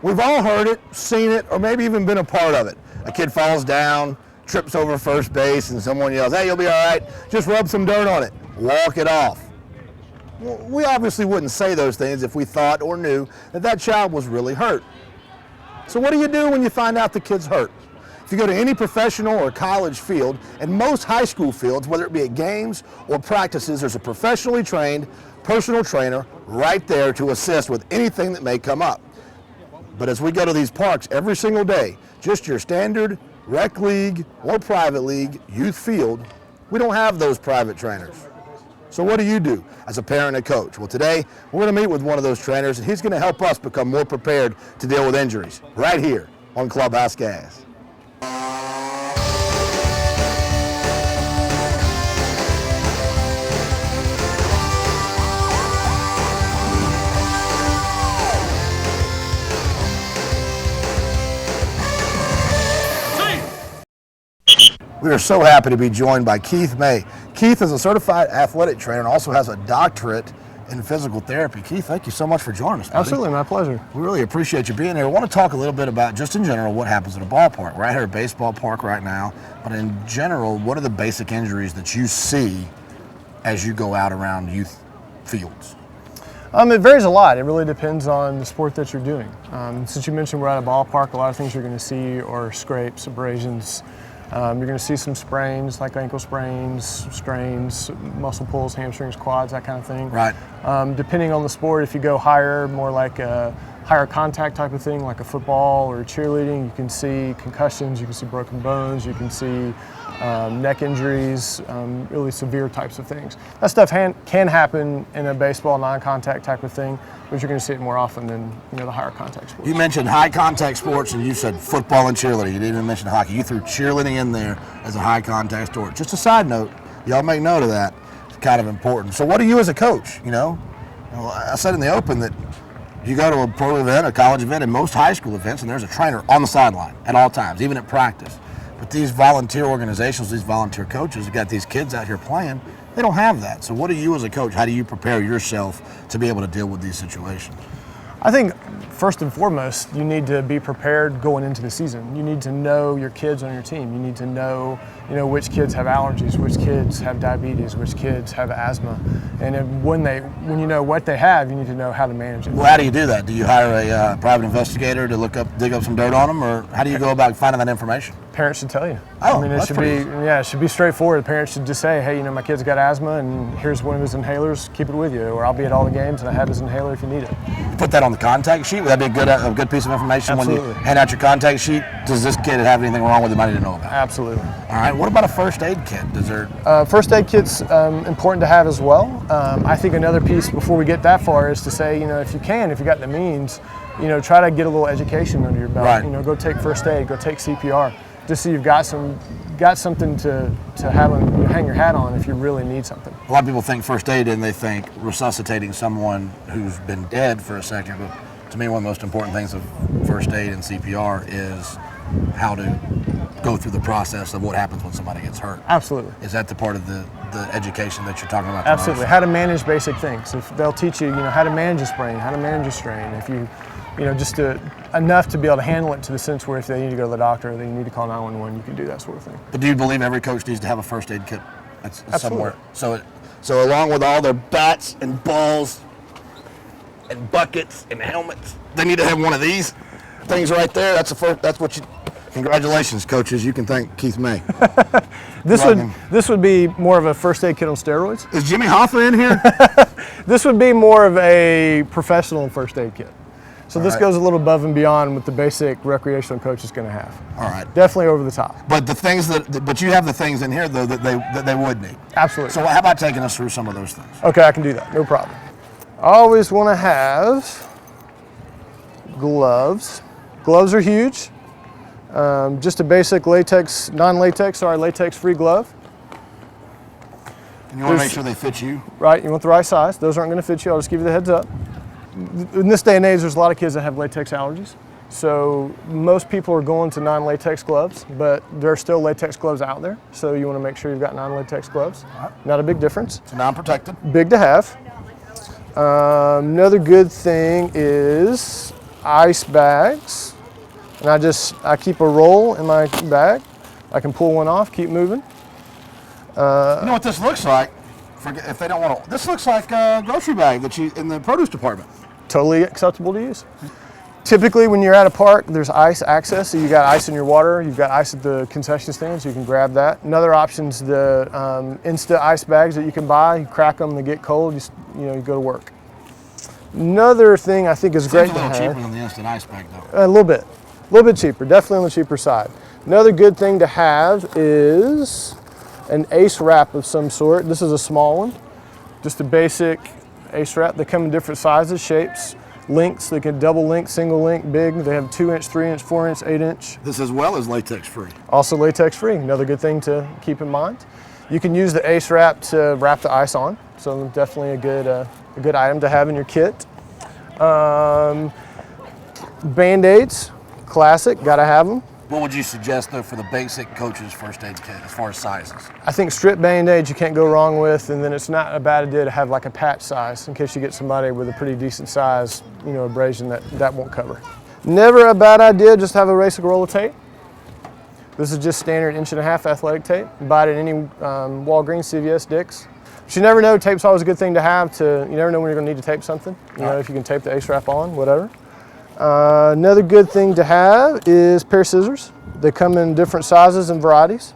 We've all heard it, seen it, or maybe even been a part of it. A kid falls down, trips over first base, and someone yells, "Hey, you'll be all right. Just rub some dirt on it. Walk it off." Well, we obviously wouldn't say those things if we thought or knew that that child was really hurt. So what do you do when you find out the kid's hurt? If you go to any professional or college field, and most high school fields, whether it be at games or practices, there's a professionally trained personal trainer right there to assist with anything that may come up. But as we go to these parks every single day, just your standard rec league or private league youth field, we don't have those private trainers. So what do you do as a parent and coach? Well, today we're going to meet with one of those trainers, and he's going to help us become more prepared to deal with injuries right here on Clubhouse Gas. We are so happy to be joined by Keith May. Keith is a certified athletic trainer and also has a doctorate in physical therapy. Keith, thank you so much for joining us, buddy. Absolutely, my pleasure. We really appreciate you being here. I want to talk a little bit about, just in general, what happens at a ballpark. We're out here at baseball park right now, but in general, what are the basic injuries that you see as you go out around youth fields? It varies a lot. It really depends on the sport that you're doing. Since you mentioned we're at a ballpark, a lot of things you're going to see are scrapes, abrasions. You're going to see some sprains, like ankle sprains, strains, muscle pulls, hamstrings, quads, that kind of thing. Right. Depending on the sport, if you go higher, more like a higher contact type of thing, like a football or cheerleading, you can see concussions, you can see broken bones, you can see neck injuries, really severe types of things. That stuff can happen in a baseball non-contact type of thing, but you're going to see it more often than the higher contact sports. You mentioned high contact sports, and you said football and cheerleading. You didn't even mention hockey. You threw cheerleading in there as a high contact sport. Just a side note, y'all make note of that. It's kind of important. So what do you as a coach? I said in the open that you go to a pro event, a college event, and most high school events, and there's a trainer on the sideline at all times, even at practice. But these volunteer organizations, these volunteer coaches have got these kids out here playing. They don't have that. So what do you as a coach, how do you prepare yourself to be able to deal with these situations? I think first and foremost, you need to be prepared going into the season. You need to know your kids on your team. You need to know, which kids have allergies, which kids have diabetes, which kids have asthma. And when you know what they have, you need to know how to manage it. Well, how do you do that? Do you hire a private investigator to dig up some dirt on them, or how do you go about finding that information? Parents should tell you. Oh, it should be straightforward. The parents should just say, hey, my kid's got asthma, and here's one of his inhalers. Keep it with you, or I'll be at all the games, and I have his inhaler if you need it. You put that on the contact sheet. Would that be a good piece of information? Absolutely. When you hand out your contact sheet? Does this kid have anything wrong with him I need to know about? Absolutely. All right. What about a first aid kit? First aid kit's important to have as well. I think another piece before we get that far is to say, if you got the means, try to get a little education under your belt. Right. Go take first aid, go take CPR, just so you've got something to have hang your hat on if you really need something. A lot of people think first aid and they think resuscitating someone who's been dead for a second, but to me one of the most important things of first aid and CPR is how to go through the process of what happens when somebody gets hurt. Absolutely. Is that the part of the education that you're talking about? Absolutely. How to manage basic things. If they'll teach you, how to manage a sprain, how to manage a strain. If you, enough to be able to handle it to the sense where if they need to go to the doctor, they need to call 911, you can do that sort of thing. But do you believe every coach needs to have a first aid kit somewhere? Absolutely. So along with all their bats and balls and buckets and helmets, they need to have one of these things right there. Congratulations, coaches. You can thank Keith May. This would be more of a first aid kit on steroids. Is Jimmy Hoffa in here? This would be more of a professional first aid kit. So this goes a little above and beyond what the basic recreational coach is going to have. All right. Definitely over the top. But but you have the things in here though that they would need. Absolutely. So how about taking us through some of those things? Okay, I can do that. No problem. I always want to have gloves. Gloves are huge. Just a basic latex-free glove. And you want to make sure they fit you? Right, you want the right size. Those aren't going to fit you. I'll just give you the heads up. In this day and age, there's a lot of kids that have latex allergies. So most people are going to non-latex gloves, but there are still latex gloves out there. So you want to make sure you've got non-latex gloves. Right. Not a big difference. So non-protected. Big to have. Another good thing is ice bags, and I keep a roll in my bag. I can pull one off, keep moving. You know what this looks like? Forget, if they don't want to, this looks like a grocery bag that you in the produce department. Totally acceptable to use. Typically, when you're at a park, there's ice access. So you got ice in your water. You've got ice at the concession stands. You can grab that. Another option's the Insta ice bags that you can buy. You crack them, they get cold. You go to work. Another thing I think is great to have. Seems a little cheaper than the instant ice bag, though. A little bit cheaper. Definitely on the cheaper side. Another good thing to have is an ace wrap of some sort. This is a small one, just a basic ace wrap. They come in different sizes, shapes, lengths. They can double length, single length, big. They have 2-inch, 3-inch, 4-inch, 8-inch. This as well as latex free. Also latex free, another good thing to keep in mind. You can use the ace wrap to wrap the ice on, so definitely a good item to have in your kit. Band-Aids, classic, gotta have them. What would you suggest, though, for the basic coach's first aid kit as far as sizes? I think strip Band-Aids you can't go wrong with, and then it's not a bad idea to have like a patch size in case you get somebody with a pretty decent size, abrasion that won't cover. Never a bad idea just have a basic roll of tape. This is just standard 1.5-inch athletic tape. Buy it at any Walgreens, CVS, Dick's. But you never know, tape's always a good thing to have you never know when you're gonna need to tape something. If you can tape the ace wrap on, whatever. Another good thing to have is a pair of scissors. They come in different sizes and varieties.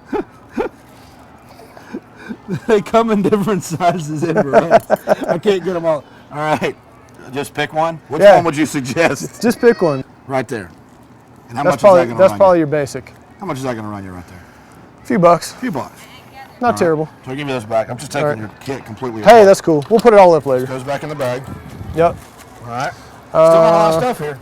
They come in different sizes and varieties. I can't get them all. All right, just pick one. Which one would you suggest? Just pick one. Right there. And how That's much is that going to run That's probably your basic. How much is that going to run you right there? A few bucks. A few bucks. Not terrible. So I'll give you this back. I'm just taking your kit completely apart. Hey, that's cool. We'll put it all up later. Goes back in the bag. Yep. All right. Still not a lot of stuff here.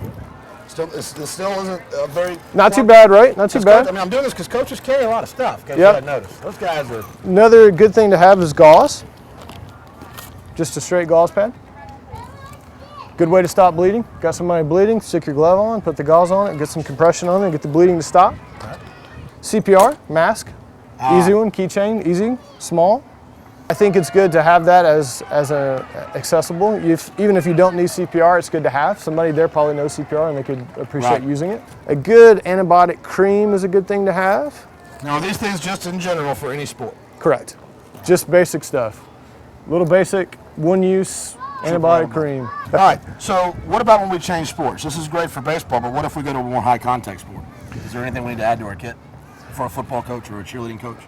It still isn't very... Not too bad, right? Not too bad. I'm doing this because coaches carry a lot of stuff. Yep. I noticed. Those guys are... Another good thing to have is gauze. Just a straight gauze pad. Good way to stop bleeding. Got somebody bleeding, stick your glove on, put the gauze on it, get some compression on it, get the bleeding to stop. Right. CPR, mask. Easy one, keychain, easy, small. I think it's good to have that as accessible. Even if you don't need CPR, it's good to have. Somebody there probably knows CPR and they could appreciate using it. A good antibiotic cream is a good thing to have. Now, are these things just in general for any sport? Correct. Just basic stuff. Little basic, one-use antibiotic cream. All right, so what about when we change sports? This is great for baseball, but what if we go to a more high-contact sport? Is there anything we need to add to our kit for a football coach or a cheerleading coach?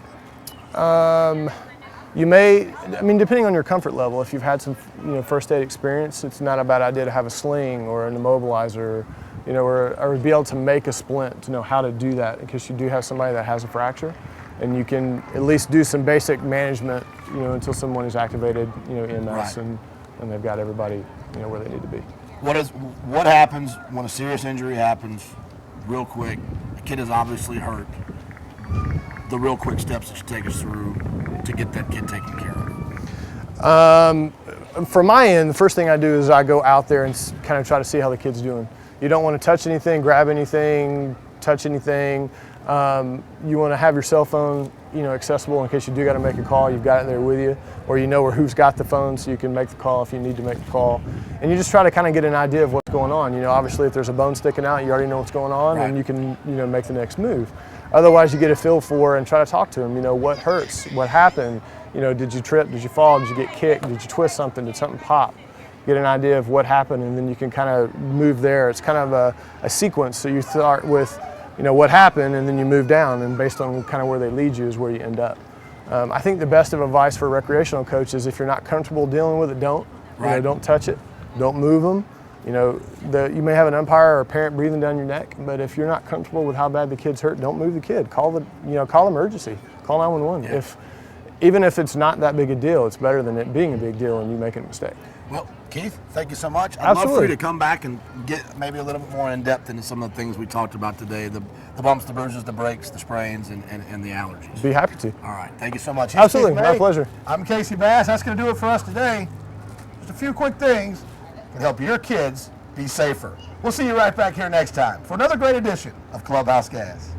You may, depending on your comfort level, if you've had some first aid experience, it's not a bad idea to have a sling or an immobilizer, or be able to make a splint to know how to do that in case you do have somebody that has a fracture. And you can at least do some basic management, until someone is activated, EMS, and they've got everybody, where they need to be. What happens when a serious injury happens real quick? The kid is obviously hurt. The real quick steps that you take us through to get that kid taken care of? From my end, the first thing I do is I go out there and kind of try to see how the kid's doing. You don't want to touch anything, grab anything, touch anything. You want to have your cell phone, accessible in case you do got to make a call. You've got it there with you, or who's got the phone, so you can make the call if you need to make the call. And you just try to kind of get an idea of what's going on. Obviously, if there's a bone sticking out, you already know what's going on, and you can, make the next move. Otherwise, you get a feel for and try to talk to them. What hurts? What happened? Did you trip? Did you fall? Did you get kicked? Did you twist something? Did something pop? Get an idea of what happened, and then you can kind of move there. It's kind of a sequence. So you start with, what happened, and then you move down, and based on kind of where they lead you is where you end up. I think the best of advice for a recreational coach is if you're not comfortable dealing with it, don't. Don't touch it. Don't move them. You may have an umpire or a parent breathing down your neck, but if you're not comfortable with how bad the kid's hurt, don't move the kid. Call emergency. Call 911. Yeah. Even if it's not that big a deal, it's better than it being a big deal and you making a mistake. Well, Keith, thank you so much. I'd Absolutely. love for you to come back and get maybe a little bit more in depth into some of the things we talked about today, the bumps, the bruises, the breaks, the sprains, and the allergies. Be happy to. All right. Thank you so much. Absolutely. My pleasure. I'm Casey Bass. That's going to do it for us today. Just a few quick things can help your kids be safer. We'll see you right back here next time for another great edition of Clubhouse Gas.